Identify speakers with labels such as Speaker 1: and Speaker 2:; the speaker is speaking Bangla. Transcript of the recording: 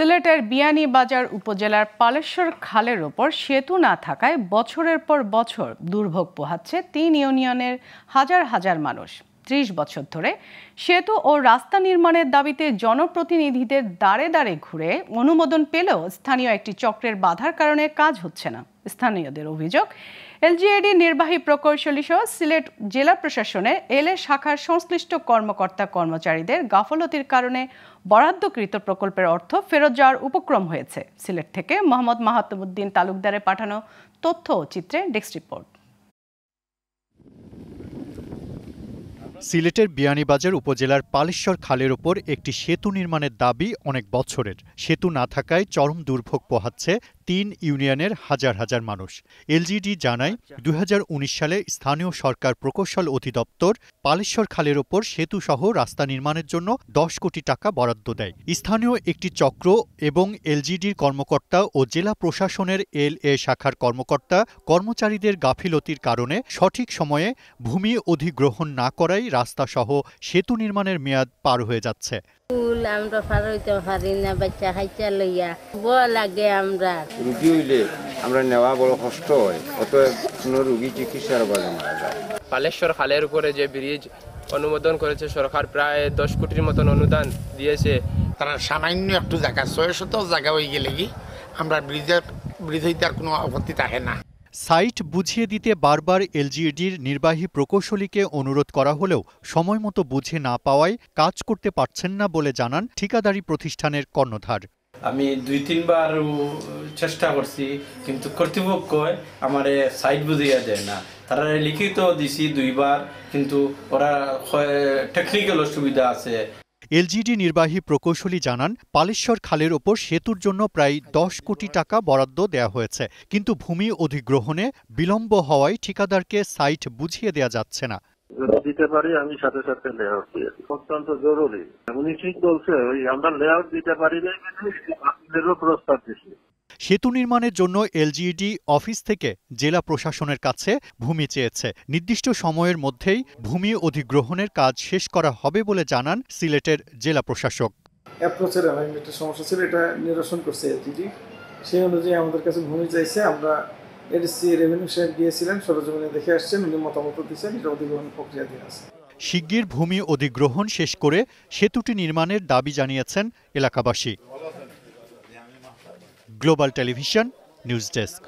Speaker 1: সিলেটের বিয়ানীবাজার উপজেলার পালেশ্বর খালের ওপর সেতু না থাকায় বছরের পর বছর দুর্ভোগ পোহাচ্ছে ৩ ইউনিয়নের হাজার হাজার মানুষ। ৩০ বছর ধরে সেতু ও রাস্তা নির্মাণের দাবিতে জনপ্রতিনিধিদের দাঁড়ে দাঁড়ে ঘুরে অনুমোদন পেলেও স্থানীয় একটি চক্রের বাধার কারণে কাজ হচ্ছে না। স্থানীয়দের অভিযোগ, এলজিইডি নির্বাহী প্রকৌশলী সহ সিলেট জেলা প্রশাসনের এলএ শাখার সংশ্লিষ্ট কর্মকর্তা কর্মচারীদের গাফলতির কারণে বরাদ্দকৃত প্রকল্পের অর্থ ফেরত যাওয়ার উপক্রম হয়েছে। সিলেট থেকে মোহাম্মদ মাহাত্মউদ্দিন তালুকদারের পাঠানো তথ্য ও চিত্রে ডেস্ক রিপোর্ট।
Speaker 2: সিলেটের বিয়ানীবাজার উপজেলার পালেশ্বর খালের ওপর একটি সেতু নির্মাণের দাবি অনেক বছরের। সেতু না থাকায় চরম দুর্ভোগ পোহাচ্ছে ৩ ইউনিয়নের হাজার হাজার মানুষ। এলজিইডি জানায় ২০১৯ সালে স্থানীয় সরকার প্রকৌশল অধিদপ্তর পালেশ্বর খালের ওপর সেতু সহ রাস্তা নির্মাণের জন্য ১০ কোটি টাকা বরাদ্দ দেয়। স্থানীয় একটি চক্র এবং এলজিইডির কর্মকর্তা ও জেলা প্রশাসনের এলএ শাখার কর্মকর্তা কর্মচারীদের গাফিলতির কারণে সঠিক সময়ে ভূমি অধিগ্রহণ না করায় রাস্তা সহ সেতু নির্মাণের মেয়াদ পার হয়ে যাচ্ছে।
Speaker 3: আমরা পার হইতে পারি না, বাচ্চা খাইচা লইয়া লাগে। আমরা
Speaker 4: রুগী হইলে আমরা নেওয়া বড় কষ্ট হয়, অতএব কোনো রুগী চিকিৎসার বাজে মারা যায়।
Speaker 5: পালেশ্বর খালের উপরে যে ব্রিজ অনুমোদন করেছে সরকার, প্রায় ১০ কোটির মতন অনুদান দিয়েছে।
Speaker 6: তারা সামান্য একটু জায়গা ৬০০ জায়গা হয়ে গেলে কি আমরা ব্রিজ হইতে আর কোনো আপত্তি থাকে না।
Speaker 2: সাইট বুঝিয়ে দিতে বারবার এলজিইডির নির্বাহী প্রকৌশলীকে অনুরোধ করা হলেও সময়মতো বুঝে না পাওয়ায় কাজ করতে পারছেন না বলে জানান ঠিকাদারি প্রতিষ্ঠানের কর্ণধার।
Speaker 7: আমি ২-৩ বার চেষ্টা করছি, কিন্তু কর্তৃপক্ষ আমার সাইট বুঝিয়ে দেয় না। তারা লিখিত দিছি ২ বার, কিন্তু ওরা টেকনিক্যাল অসুবিধা আছে।
Speaker 2: এলজিইডি নির্বাহী প্রকৌশলী জানান, পালেশ্বর খালের ওপর সেতুর জন্য প্রায় ১০ কোটি টাকা বরাদ্দ দেওয়া হয়েছে, কিন্তু ভূমি অধিগ্রহণে বিলম্ব হওয়ায় ঠিকাদারকে সাইট বুঝিয়ে দেওয়া যাচ্ছে না।
Speaker 8: দিতে পারি আমি সাথে সাথে লেআউট দিয়েছি, অত্যন্ত জরুরি। উনি ঠিক বলছে, আমরা লেআউট দিতে পারি না, প্রস্তাব দিচ্ছি।
Speaker 2: সেতু নির্মাণের জন্য এলজিইডি অফিস থেকে জেলা প্রশাসনের কাছে ভূমি চেয়েছে। নির্দিষ্ট সময়ের মধ্যেই ভূমি অধিগ্রহণের কাজ শেষ করা হবে বলে জানান সিলেটের জেলা প্রশাসক।
Speaker 9: অ্যাপ্রোচের একটা সমস্যা ছিল, এটা নিরসন করছে এলজিইডি। সেই অনুযায়ী আমাদের কাছে ভূমি চাইছে। আমরা এডিসি রেভিনিউ সাহেব গিয়েছিলেন, সরজমিনে দেখে আসছেন, উনি মতামত দিচ্ছেন, এটা অধিগ্রহণ প্রক্রিয়াধীন আছে।
Speaker 2: শিগগির ভূমি অধিগ্রহণ শেষ করে সেতুটি নির্মাণের দাবি জানিয়েছেন এলাকাবাসী। Global television news desk.